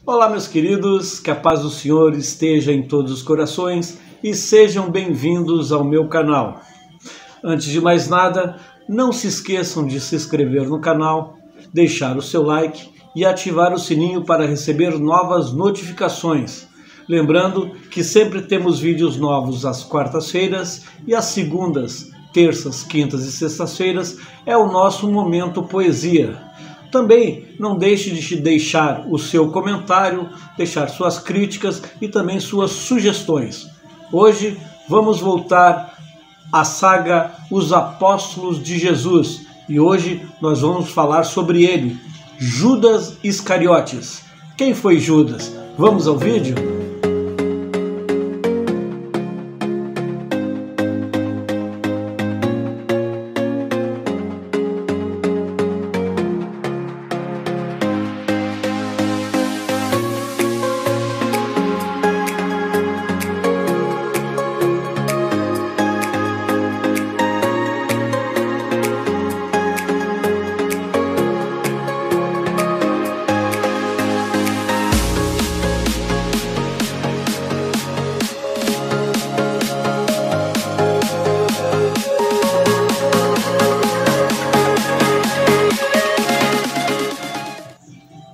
Olá, meus queridos, que a paz do Senhor esteja em todos os corações e sejam bem-vindos ao meu canal. Antes de mais nada, não se esqueçam de se inscrever no canal, deixar o seu like e ativar o sininho para receber novas notificações. Lembrando que sempre temos vídeos novos às quartas-feiras e às segundas, terças, quintas e sextas-feiras é o nosso Momento Poesia. Também não deixe de deixar o seu comentário, deixar suas críticas e também suas sugestões. Hoje vamos voltar à saga Os Apóstolos de Jesus e hoje nós vamos falar sobre ele, Judas Iscariotes. Quem foi Judas? Vamos ao vídeo?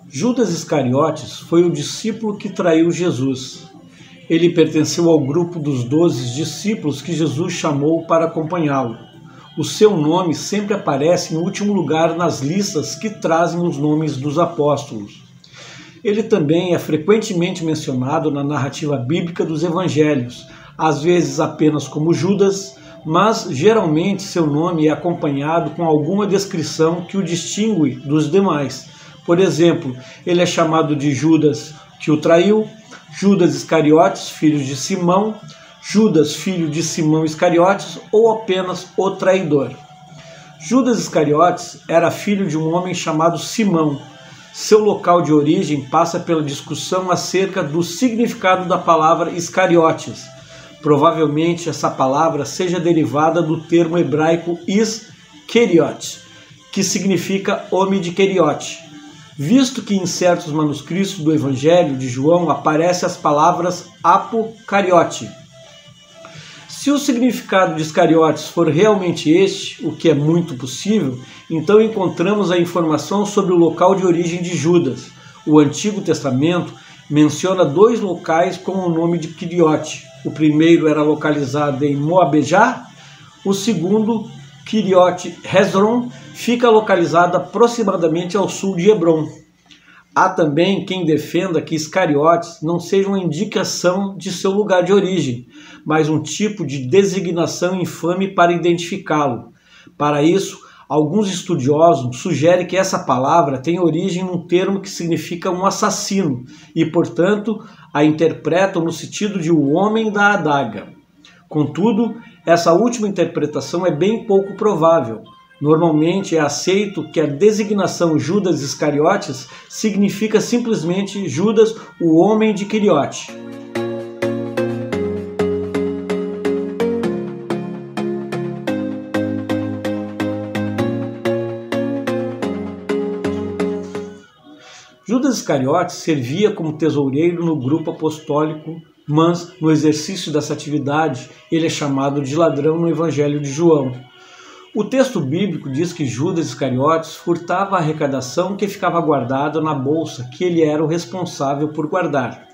Judas Iscariotes foi o discípulo que traiu Jesus. Ele pertenceu ao grupo dos 12 discípulos que Jesus chamou para acompanhá-lo. O seu nome sempre aparece em último lugar nas listas que trazem os nomes dos apóstolos. Ele também é frequentemente mencionado na narrativa bíblica dos evangelhos, às vezes apenas como Judas, mas geralmente seu nome é acompanhado com alguma descrição que o distingue dos demais. Por exemplo, ele é chamado de Judas, que o traiu, Judas Iscariotes, filho de Simão, Judas, filho de Simão Iscariotes, ou apenas o traidor. Judas Iscariotes era filho de um homem chamado Simão. Seu local de origem passa pela discussão acerca do significado da palavra Iscariotes. Provavelmente essa palavra seja derivada do termo hebraico Is-Keriot, que significa homem de Keriote, visto que em certos manuscritos do Evangelho de João aparecem as palavras apocariote. Se o significado de Iscariotes for realmente este, o que é muito possível, então encontramos a informação sobre o local de origem de Judas. O Antigo Testamento menciona 2 locais com o nome de Quiriote. O primeiro era localizado em Moabejá, o segundo, Quiriote Hezron, fica localizado aproximadamente ao sul de Hebrom. Há também quem defenda que Iscariotes não seja uma indicação de seu lugar de origem, mas um tipo de designação infame para identificá-lo. Para isso, alguns estudiosos sugerem que essa palavra tem origem num termo que significa um assassino e, portanto, a interpretam no sentido de o homem da adaga. Contudo, essa última interpretação é bem pouco provável. Normalmente é aceito que a designação Judas Iscariotes significa simplesmente Judas, o homem de Quiriote. Judas Iscariotes servia como tesoureiro no grupo apostólico, mas no exercício dessa atividade ele é chamado de ladrão no Evangelho de João. O texto bíblico diz que Judas Iscariotes furtava a arrecadação que ficava guardada na bolsa que ele era o responsável por guardar.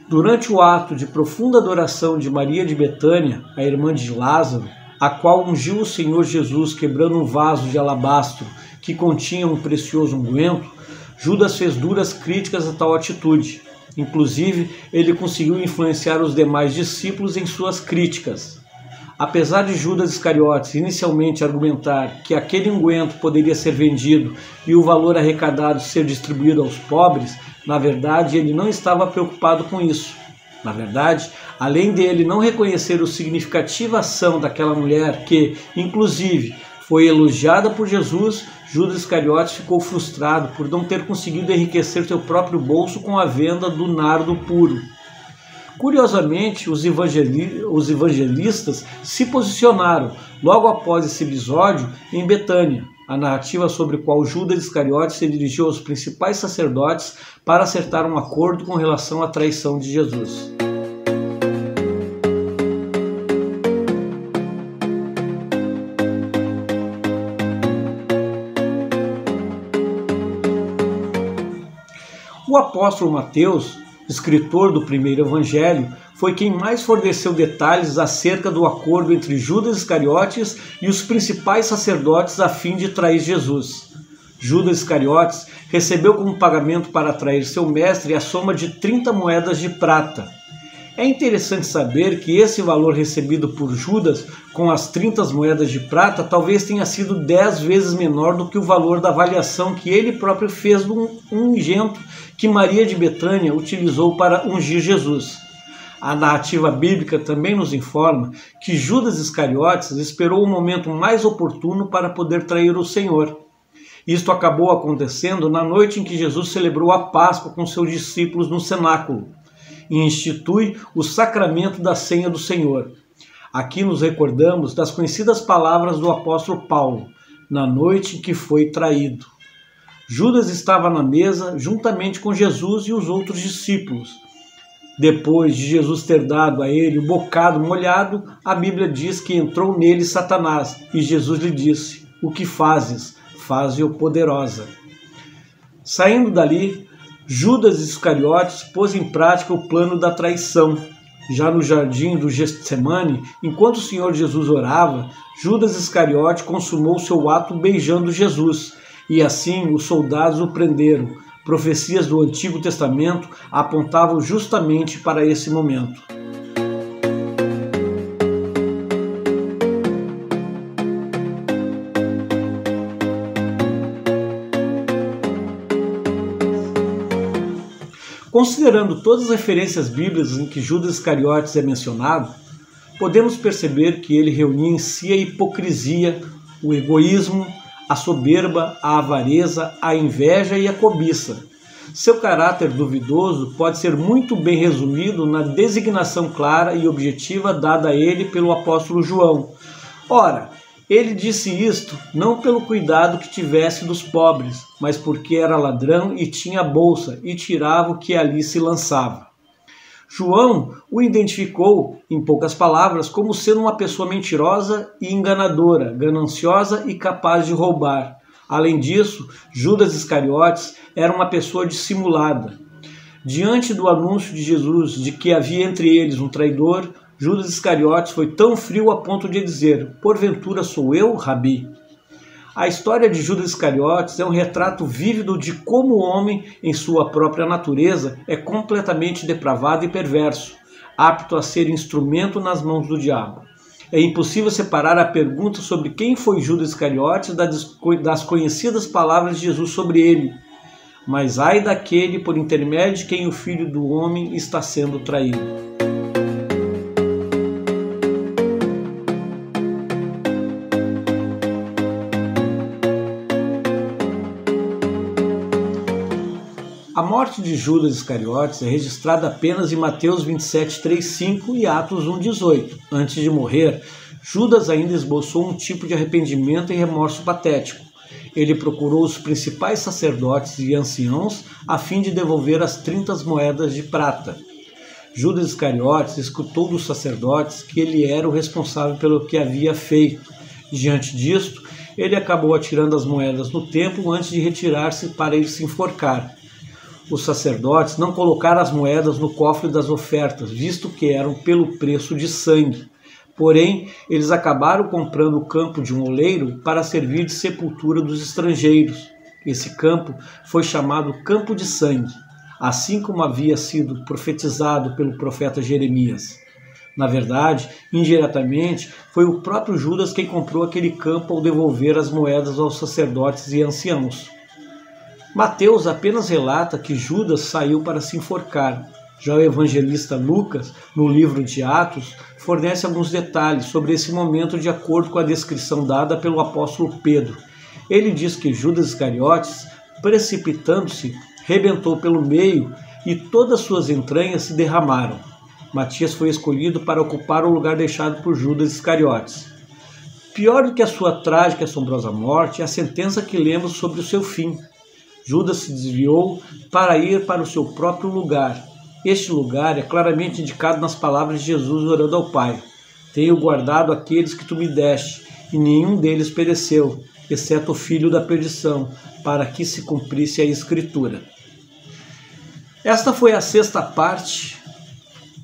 Durante o ato de profunda adoração de Maria de Betânia, a irmã de Lázaro, a qual ungiu o Senhor Jesus quebrando um vaso de alabastro que continha um precioso unguento, Judas fez duras críticas a tal atitude. Inclusive, ele conseguiu influenciar os demais discípulos em suas críticas. Apesar de Judas Iscariotes inicialmente argumentar que aquele unguento poderia ser vendido e o valor arrecadado ser distribuído aos pobres, na verdade ele não estava preocupado com isso. Na verdade, além dele não reconhecer a significativa ação daquela mulher que, inclusive, foi elogiada por Jesus, Judas Iscariotes ficou frustrado por não ter conseguido enriquecer seu próprio bolso com a venda do nardo puro. Curiosamente, os evangelistas se posicionaram logo após esse episódio em Betânia. a narrativa sobre a qual Judas Iscariotes se dirigiu aos principais sacerdotes para acertar um acordo com relação à traição de Jesus. O apóstolo Mateus, escritor do primeiro evangelho, foi quem mais forneceu detalhes acerca do acordo entre Judas Iscariotes e os principais sacerdotes a fim de trair Jesus. Judas Iscariotes recebeu como pagamento para trair seu mestre a soma de 30 moedas de prata. É interessante saber que esse valor recebido por Judas com as 30 moedas de prata talvez tenha sido 10 vezes menor do que o valor da avaliação que ele próprio fez do ungento que Maria de Betânia utilizou para ungir Jesus. A narrativa bíblica também nos informa que Judas Iscariotes esperou o momento mais oportuno para poder trair o Senhor. Isto acabou acontecendo na noite em que Jesus celebrou a Páscoa com seus discípulos no cenáculo e institui o sacramento da ceia do Senhor. Aqui nos recordamos das conhecidas palavras do apóstolo Paulo, na noite em que foi traído. Judas estava na mesa juntamente com Jesus e os outros discípulos. Depois de Jesus ter dado a ele o bocado molhado, a Bíblia diz que entrou nele Satanás e Jesus lhe disse: "O que fazes? Faze-o poderosa." Saindo dali, Judas Iscariotes pôs em prática o plano da traição. Já no jardim do Getsemane, enquanto o Senhor Jesus orava, Judas Iscariote consumou seu ato beijando Jesus, e assim os soldados o prenderam. Profecias do Antigo Testamento apontavam justamente para esse momento. Considerando todas as referências bíblicas em que Judas Iscariotes é mencionado, podemos perceber que ele reunia em si a hipocrisia, o egoísmo, a soberba, a avareza, a inveja e a cobiça. Seu caráter duvidoso pode ser muito bem resumido na designação clara e objetiva dada a ele pelo apóstolo João. Ora, ele disse isto não pelo cuidado que tivesse dos pobres, mas porque era ladrão e tinha bolsa e tirava o que ali se lançava. João o identificou, em poucas palavras, como sendo uma pessoa mentirosa e enganadora, gananciosa e capaz de roubar. Além disso, Judas Iscariotes era uma pessoa dissimulada. Diante do anúncio de Jesus de que havia entre eles um traidor, Judas Iscariotes foi tão frio a ponto de dizer: "Porventura sou eu, Rabi?" A história de Judas Iscariotes é um retrato vívido de como o homem, em sua própria natureza, é completamente depravado e perverso, apto a ser instrumento nas mãos do diabo. É impossível separar a pergunta sobre quem foi Judas Iscariotes das conhecidas palavras de Jesus sobre ele. Mas ai daquele por intermédio de quem o Filho do Homem está sendo traído. A morte de Judas Iscariotes é registrada apenas em Mateus 27, 3,5 e Atos 1,18. Antes de morrer, Judas ainda esboçou um tipo de arrependimento e remorso patético. Ele procurou os principais sacerdotes e anciãos a fim de devolver as 30 moedas de prata. Judas Iscariotes escutou dos sacerdotes que ele era o responsável pelo que havia feito. Diante disto, ele acabou atirando as moedas no templo antes de retirar-se para ir se enforcar. Os sacerdotes não colocaram as moedas no cofre das ofertas, visto que eram pelo preço de sangue. Porém, eles acabaram comprando o campo de um oleiro para servir de sepultura dos estrangeiros. Esse campo foi chamado Campo de Sangue, assim como havia sido profetizado pelo profeta Jeremias. Na verdade, indiretamente, foi o próprio Judas quem comprou aquele campo ao devolver as moedas aos sacerdotes e anciãos. Mateus apenas relata que Judas saiu para se enforcar. Já o evangelista Lucas, no livro de Atos, fornece alguns detalhes sobre esse momento de acordo com a descrição dada pelo apóstolo Pedro. Ele diz que Judas Iscariotes, precipitando-se, rebentou pelo meio e todas suas entranhas se derramaram. Matias foi escolhido para ocupar o lugar deixado por Judas Iscariotes. Pior do que a sua trágica e assombrosa morte é a sentença que lemos sobre o seu fim. Judas se desviou para ir para o seu próprio lugar. Este lugar é claramente indicado nas palavras de Jesus orando ao Pai. Tenho guardado aqueles que tu me deste, e nenhum deles pereceu, exceto o filho da perdição, para que se cumprisse a Escritura. Esta foi a 6ª parte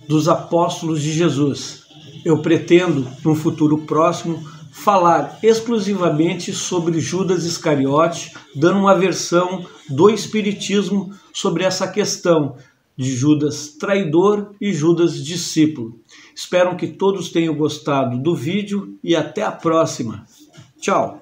dos apóstolos de Jesus. Eu pretendo, num futuro próximo, falar exclusivamente sobre Judas Iscariote, dando uma versão do Espiritismo sobre essa questão de Judas traidor e Judas discípulo. Espero que todos tenham gostado do vídeo e até a próxima. Tchau!